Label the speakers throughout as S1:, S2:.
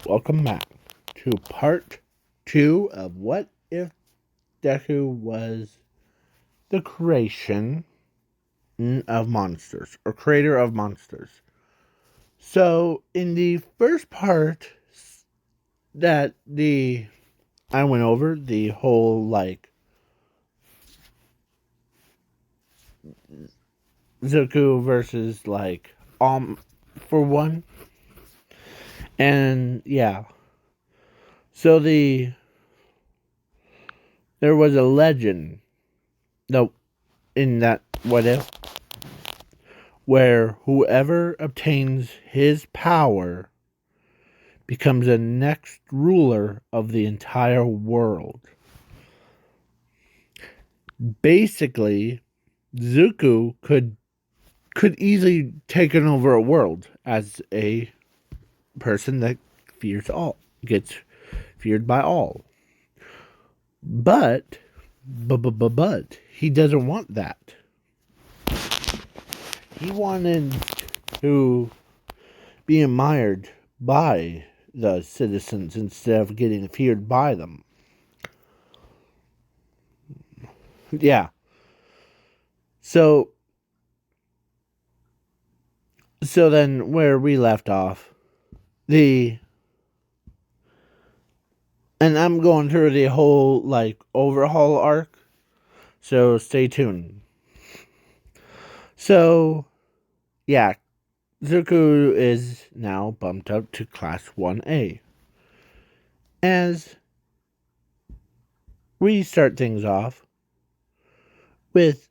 S1: Welcome back to part 2 of What If Deku Was the Creation of Monsters, or Creator of Monsters. So, in the first part that I went over, the whole, Zuko versus, for one. And, yeah. So, there was a legend, though, in that What If, where whoever obtains his power becomes the next ruler of the entire world. Basically, Zuko could easily take over a world as a person that gets feared by all. But he doesn't want that. He wanted to be admired by the citizens instead of getting feared by them. Yeah. So then where we left off, and I'm going through the whole overhaul arc, so stay tuned. So yeah, Zuko is now bumped up to class 1A. As we start things off with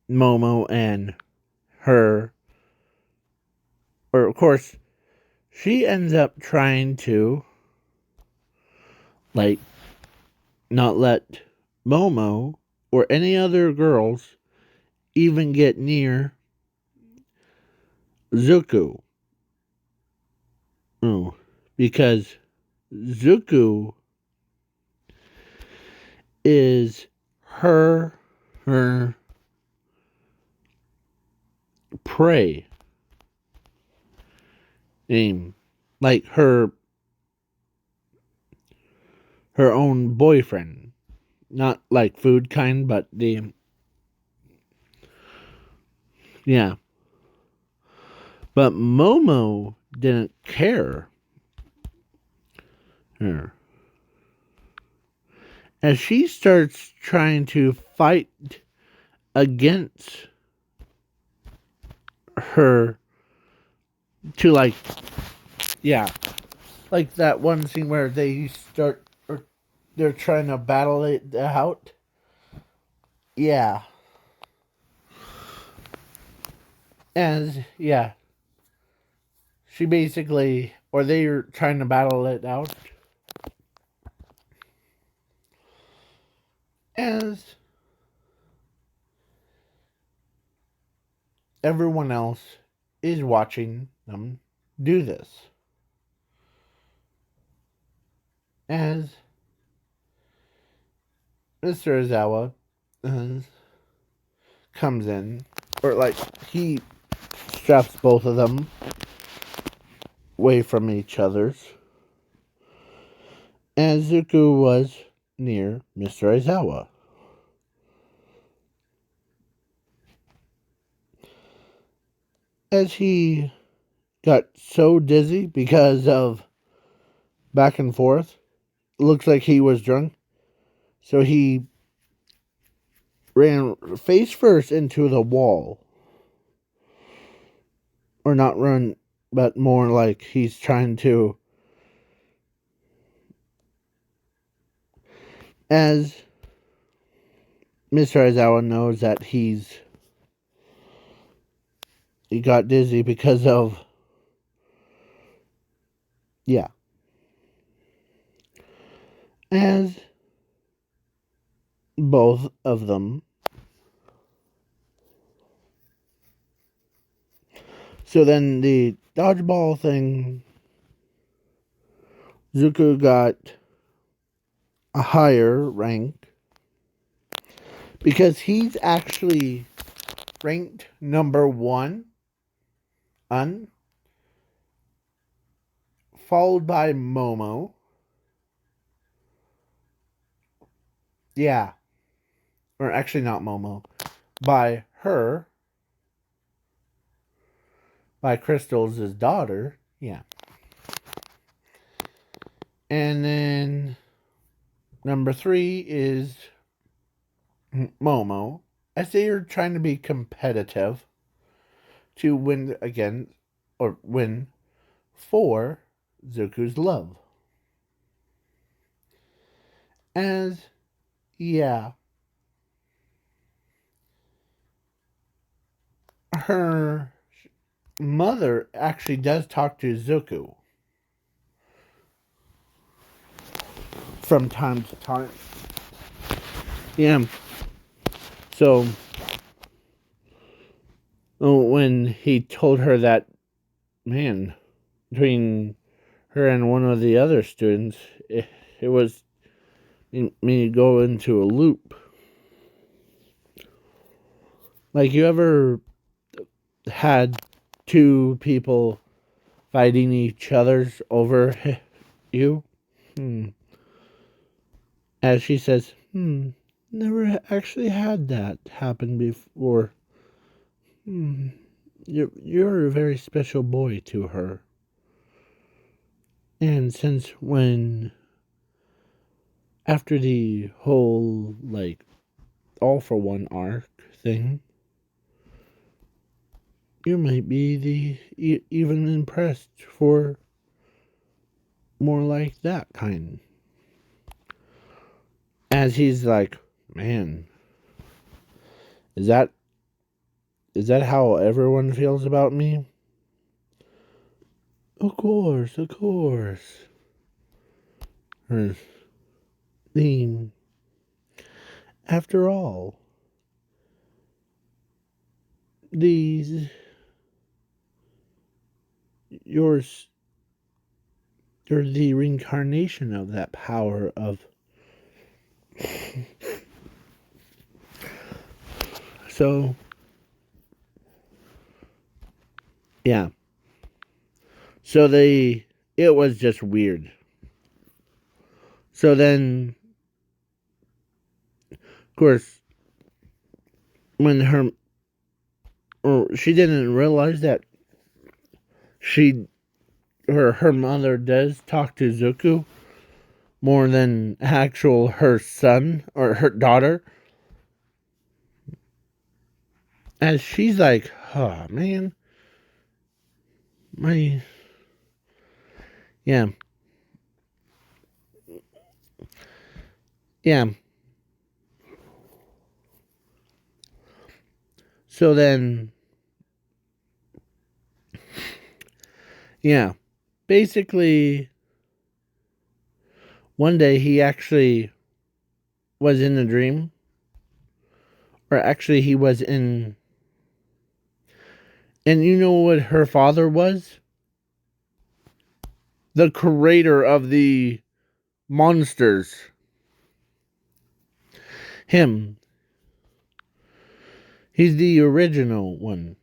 S1: Momo and her, or of course, she ends up trying to not let Momo or any other girls even get near Zuko. Oh, because Zuko is her prey. Like her own boyfriend. Not like food kind, but yeah. But Momo didn't care her. As she starts trying to fight against her to yeah, like that one scene where they're trying to battle it out. Yeah. And yeah, she basically, or they're trying to battle it out. As everyone else is watching them do this. As Mr. Ozawa comes in, or he straps both of them away from each other's, as Zuko was near Mr. Ozawa. As he got so dizzy because of back and forth, it looks like he was drunk, so he ran face first into the wall. Or not run, but more like he's trying to. As Mr. Aizawa knows that he got dizzy because of. Yeah. As both of them. So then the dodgeball thing, Zuko got a higher rank because he's actually ranked number 1 followed by Momo. Yeah. Or actually not Momo. By her. By Crystal's daughter. Yeah. And then number 3 is Momo. As they are trying to be competitive to win again, or win for Zuko's love. As, yeah, her mother actually does talk to Zuko from time to time. Yeah. So, when he told her that, man, between her and one of the other students, it was me go into a loop. Like, you ever had two people fighting each other's over you? As she says, never actually had that happen before. You're a very special boy to her. And since when, after the whole, like, all for one arc thing, you might be even impressed for more like that kind. As he's like, man, is that how everyone feels about me? Of course, of course. Her theme. After all, these yours you're the reincarnation of that power of so yeah. So it was just weird. So then, of course, when she didn't realize that her mother does talk to Zuko more than actual her son or her daughter. As she's like, oh man, my yeah. Yeah. So then, yeah. Basically, one day he actually was in a dream. Or actually, he was in. And you know what her father was? The creator of the monsters. Him. He's the original one.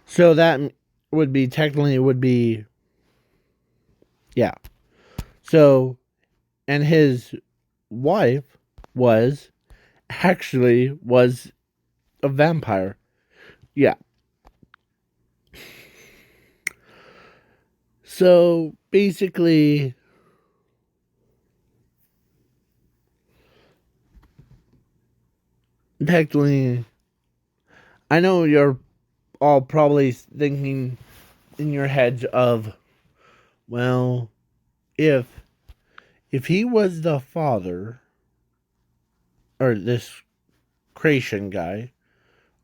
S1: So that would be technically, it would be, yeah. So, and his wife was a vampire. Yeah. So basically, technically, I know you're all probably thinking in your heads of, well, if he was the father, or this creation guy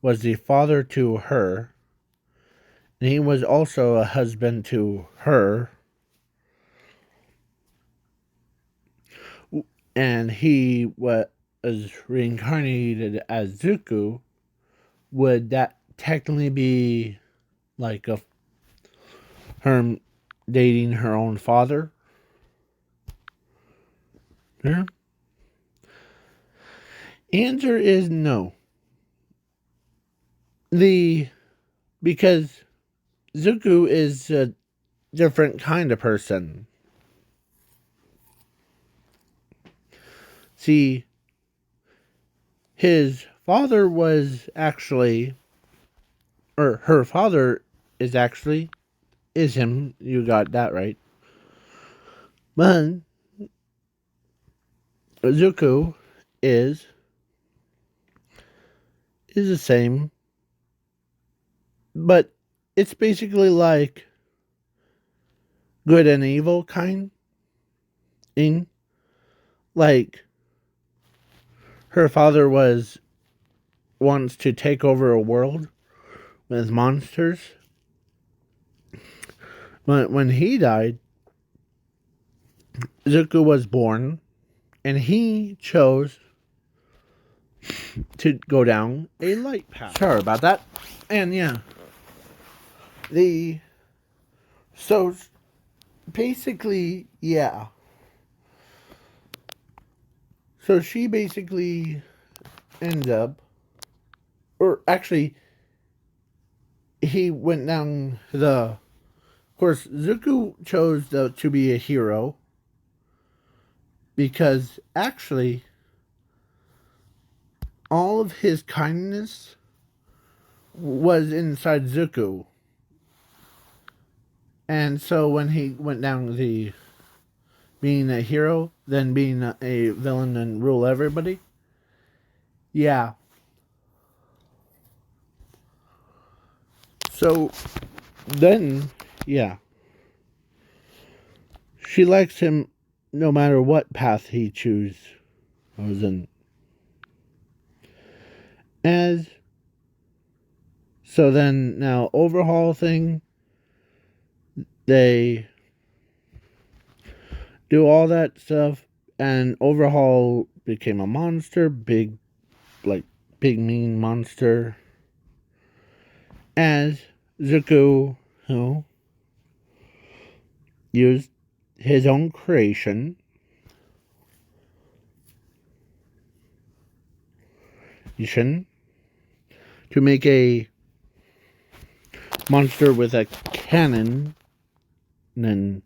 S1: was the father to her, and he was also a husband to her, and he was reincarnated as Zuko, would that technically be like her dating her own father? Yeah. Answer is no. Because Zuko is a different kind of person. See, his father was actually, or her father is actually, is him. You got that right. But Zuko is the same, but it's basically like good and evil kind. In like her father wants to take over a world with monsters. But when he died, Zuko was born, and he chose to go down a light path. Sorry about that. And yeah, the so basically, yeah. So she basically ends up, or actually, he went down the. Of course, Zuko chose to be a hero because actually, all of his kindness was inside Zuko. And so when he went down the being a hero, then being a villain and rule everybody, yeah. So then, yeah. She likes him no matter what path he chooses. As so then now overhaul thing, they do all that stuff, and overhaul became a monster, big mean monster. As Zuko, who used his own creation to make a monster with a cannon and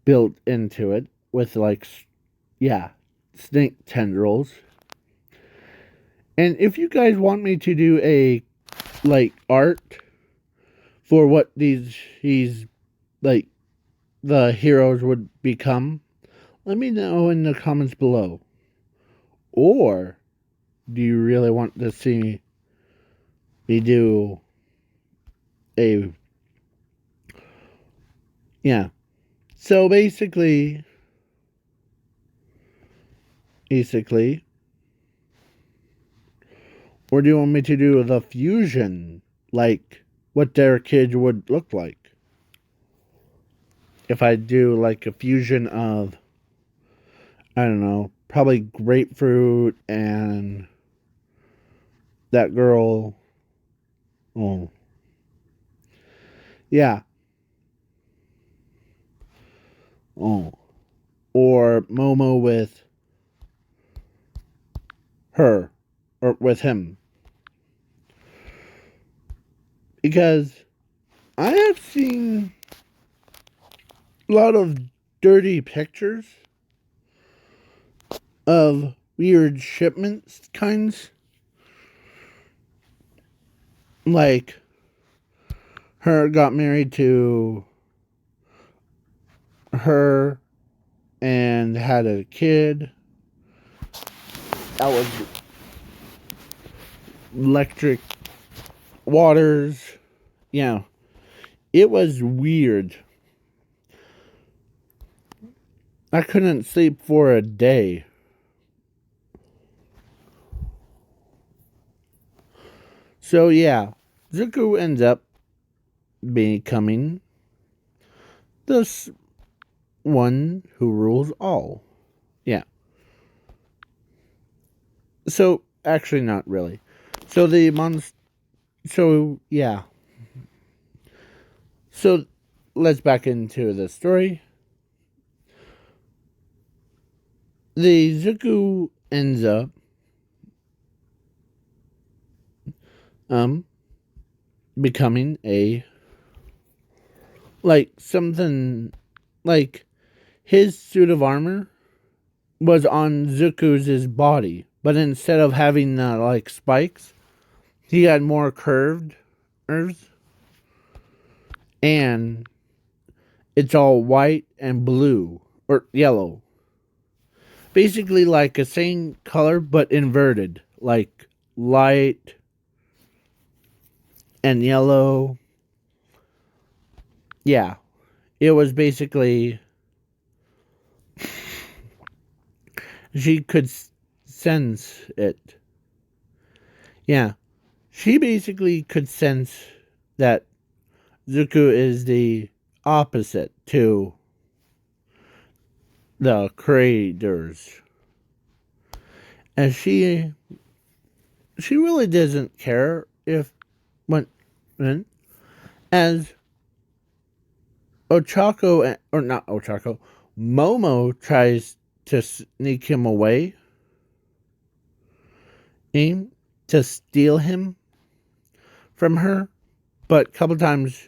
S1: built into it with snake tendrils. And if you guys want me to do a art for what he's like the heroes would become, let me know in the comments below. Or do you really want to see me do a so basically or do you want me to do the fusion, like what their kids would look like if I do like a fusion of, I don't know, probably grapefruit and that girl. Oh yeah. Oh, or Momo with her, or with him. Because I have seen a lot of dirty pictures of weird shipments kinds. Like, her got married to her and had a kid. That was electric waters. Yeah. It was weird. I couldn't sleep for a day. So yeah, Zuko ends up becoming this one who rules all. Yeah. So actually, not really. So the monster. So yeah. So let's back into the story. The Zuko ends up becoming a like something like his suit of armor was on Zuko's body, but instead of having like spikes, he had more curved curves, and it's all white and blue or yellow. Basically like a same color but inverted, like light and yellow. Yeah, it was basically she could sense it. Yeah, she basically could sense that Zuko is the opposite to the creators. And she really doesn't care if when as Ochako or not Ochako, Momo tries to sneak him away, aim to steal him from her, but a couple times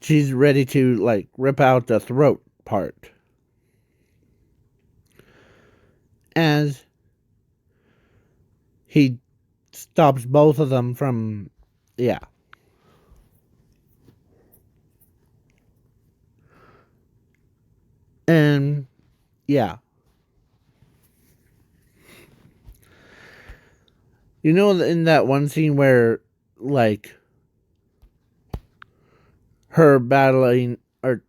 S1: she's ready to like rip out the throat part. As he stops both of them from, yeah. And yeah. You know, in that one scene where, like, her battling or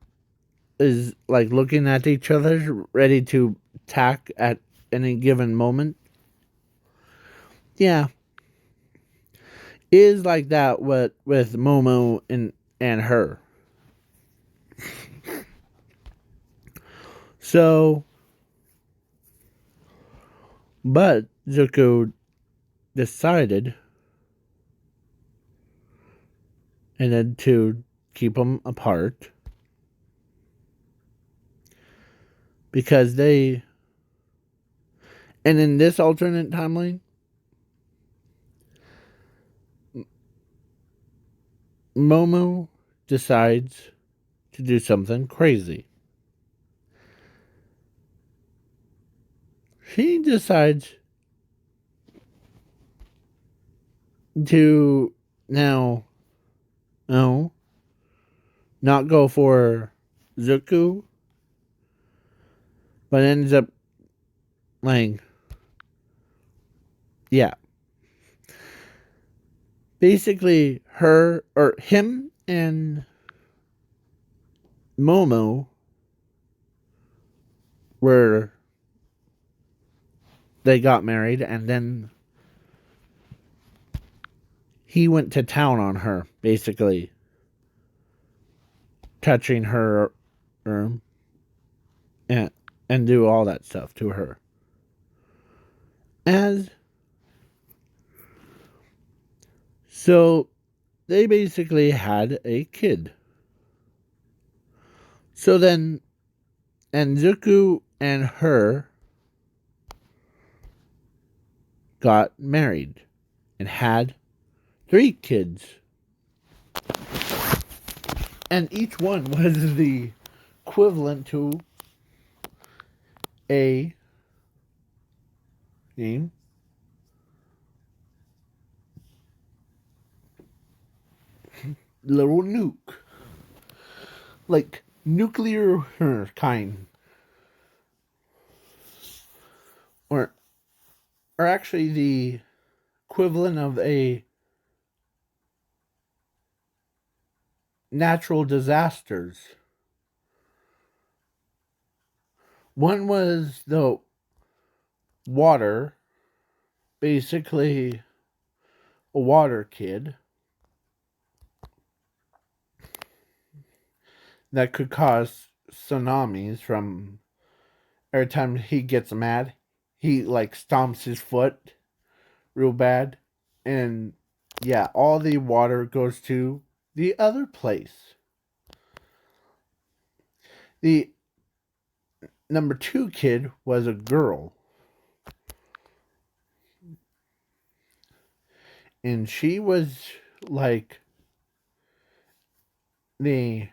S1: is like looking at each other, ready to attack at any given moment. Yeah, is like that with Momo and her. So, but Zuko decided, and then to keep them apart because they. And in this alternate timeline, Momo decides to do something crazy. She decides to now, no, not go for Zuko, but ends up like, yeah, basically her or him and Momo were they got married, and then he went to town on her, basically touching her, and and do all that stuff to her. As so, they basically had a kid. So then, and Zuko and her got married and had 3 kids. And each one was the equivalent to a name little nuke. Like nuclear kind. Or actually the equivalent of a natural disasters. One was the water, basically a water kid that could cause tsunamis from every time he gets mad. He like stomps his foot real bad, and yeah, all the water goes to the other place. The number 2 kid was a girl, and she was like the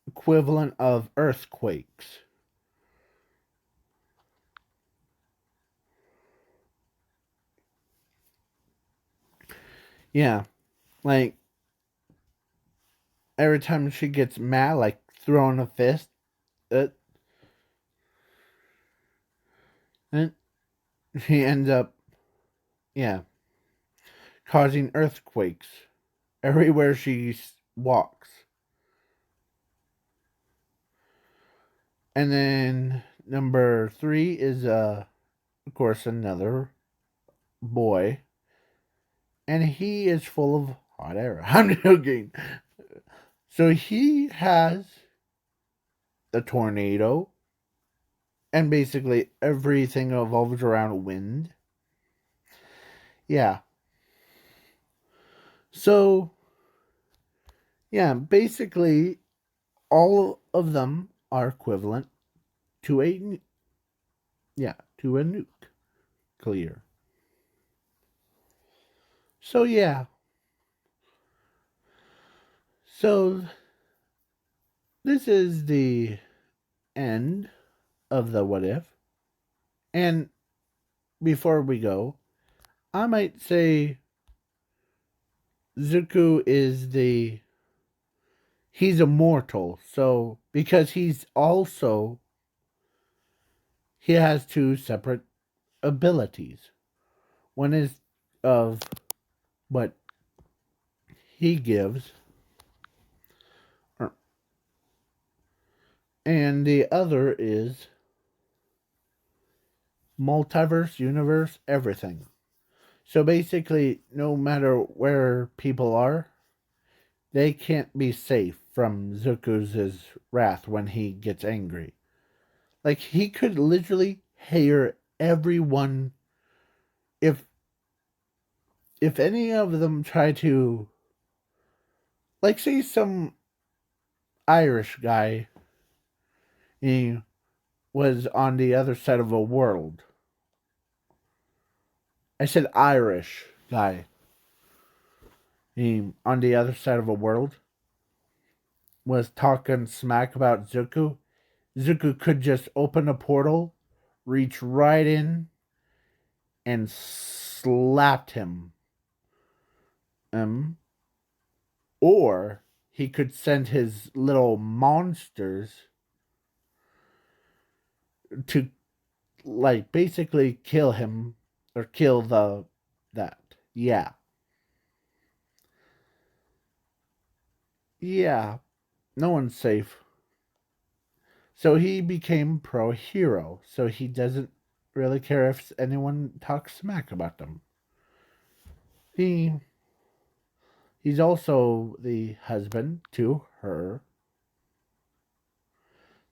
S1: equivalent of earthquakes. Yeah, like every time she gets mad, like throwing a fist, uh, and she ends up, yeah, causing earthquakes everywhere she walks. And then number 3 is, of course, another boy, and he is full of hot air. I'm joking. So he has the tornado, and basically everything revolves around wind. Yeah. So, yeah, basically all of them are equivalent to a to a nuclear. So yeah. So this is the end of the what if. And before we go, I might say Zuko is the he's immortal. So because he has two separate abilities. One is of what he gives, and the other is multiverse, universe, everything. So basically, no matter where people are, they can't be safe from Zuko's wrath when he gets angry. Like he could literally hear everyone if any of them try to, like, say some Irish guy, he was on the other side of a world. I said Irish guy. He on the other side of a world was talking smack about Zuko. Zuko could just open a portal, reach right in, and slapped him. Um, or he could send his little monsters to, like, basically kill him or kill the that. Yeah. Yeah. No one's safe. So he became pro hero. So he doesn't really care if anyone talks smack about them. He he's also the husband to her.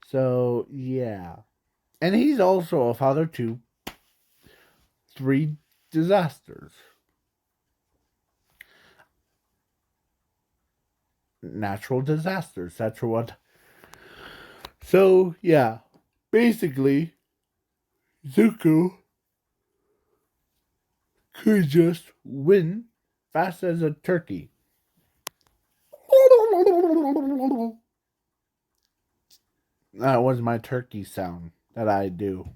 S1: So yeah. And he's also a father to 3 disasters. Natural disasters. That's what. So yeah. Basically, Zuko could just win fast as a turkey. That was my turkey sound that I do.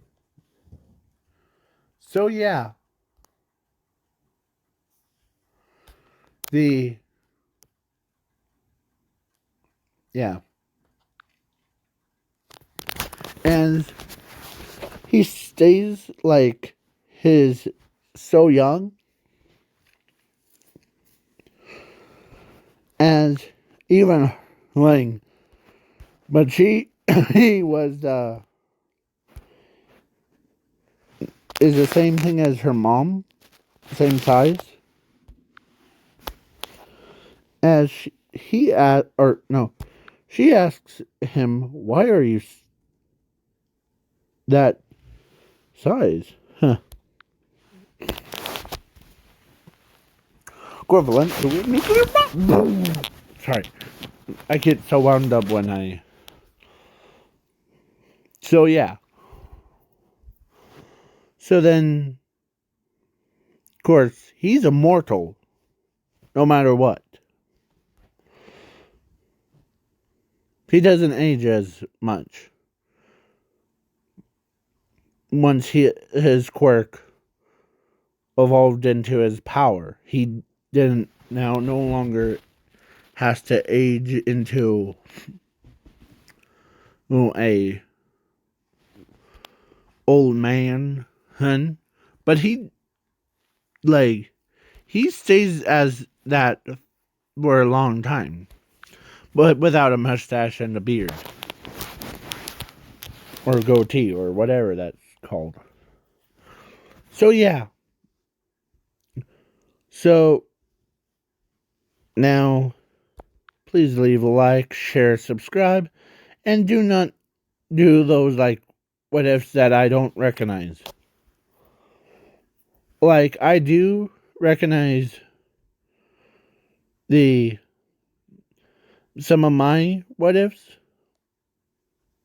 S1: So yeah, the yeah, and he stays like his so young, and even like, but she he was is the same thing as her mom, same size as he at or no, she asks him, "Why are you that size?" Huh. Equivalent to a nuclear bomb. Sorry, I get so wound up when I. So yeah. So then, of course, he's immortal, no matter what. He doesn't age as much. Once his quirk evolved into his power, he didn't now no longer has to age into a old man, but he stays as that for a long time, but without a mustache and a beard or goatee or whatever that's called. So yeah. So now please leave a like, share, subscribe, and do not do those what ifs that I don't recognize. Like I do recognize some of my what ifs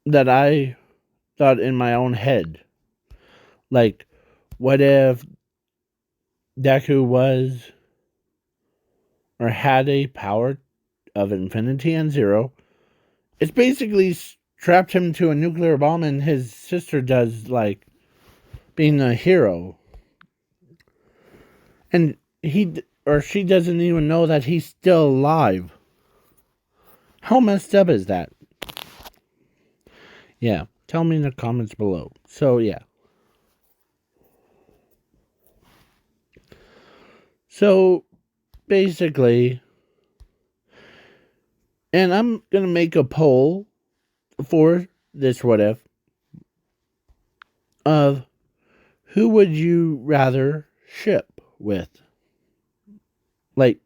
S1: that I thought in my own head. Like, what if Deku was or had a power of infinity and zero? It's basically strapped him to a nuclear bomb, and his sister does being a hero, and he or she doesn't even know that he's still alive. How messed up is that? Yeah, tell me in the comments below. So yeah. So basically, and I'm gonna make a poll for this what if of who would you rather ship with? Like,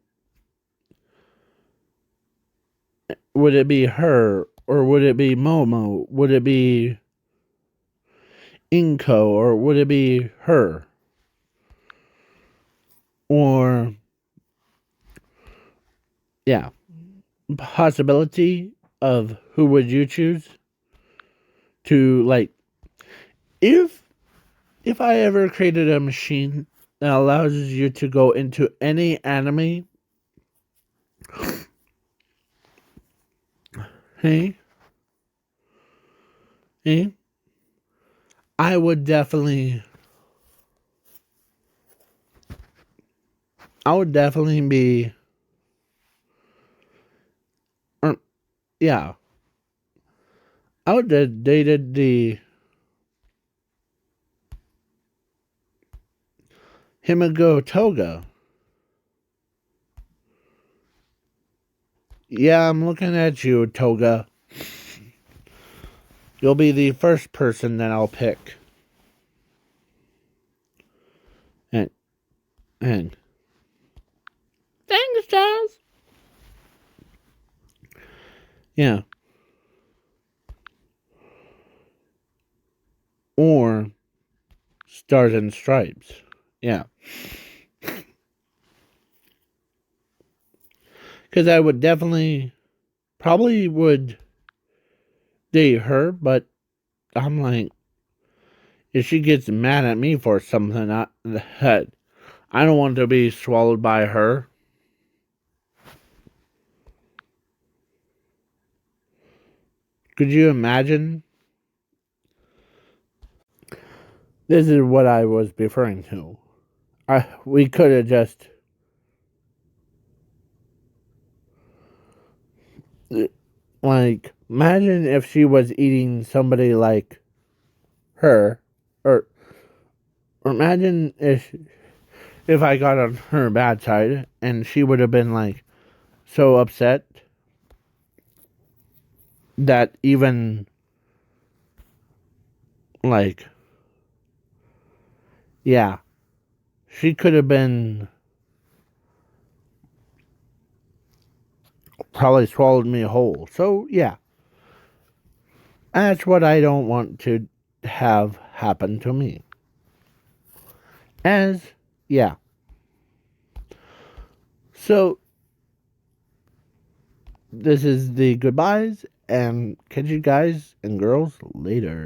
S1: would it be her or would it be Momo? Would it be Inko or would it be her? Or yeah, possibility of who would you choose to if I ever created a machine that allows you to go into any anime, hey, I would definitely be yeah, I would have dated the Himigo Toga. Yeah, I'm looking at you, Toga. You'll be the first person that I'll pick. And thanks, Charles. Yeah. Or Stars and Stripes. Yeah. Because I would probably would date her, but I'm like, if she gets mad at me for something that I don't want to be swallowed by her. Could you imagine? This is what I was referring to. We could have just imagine if she was eating somebody like her, or imagine if I got on her bad side and she would have been so upset that even yeah, she could have been probably swallowed me whole. So yeah, that's what I don't want to have happen to me. Yeah. So this is the goodbyes, and catch you guys and girls later.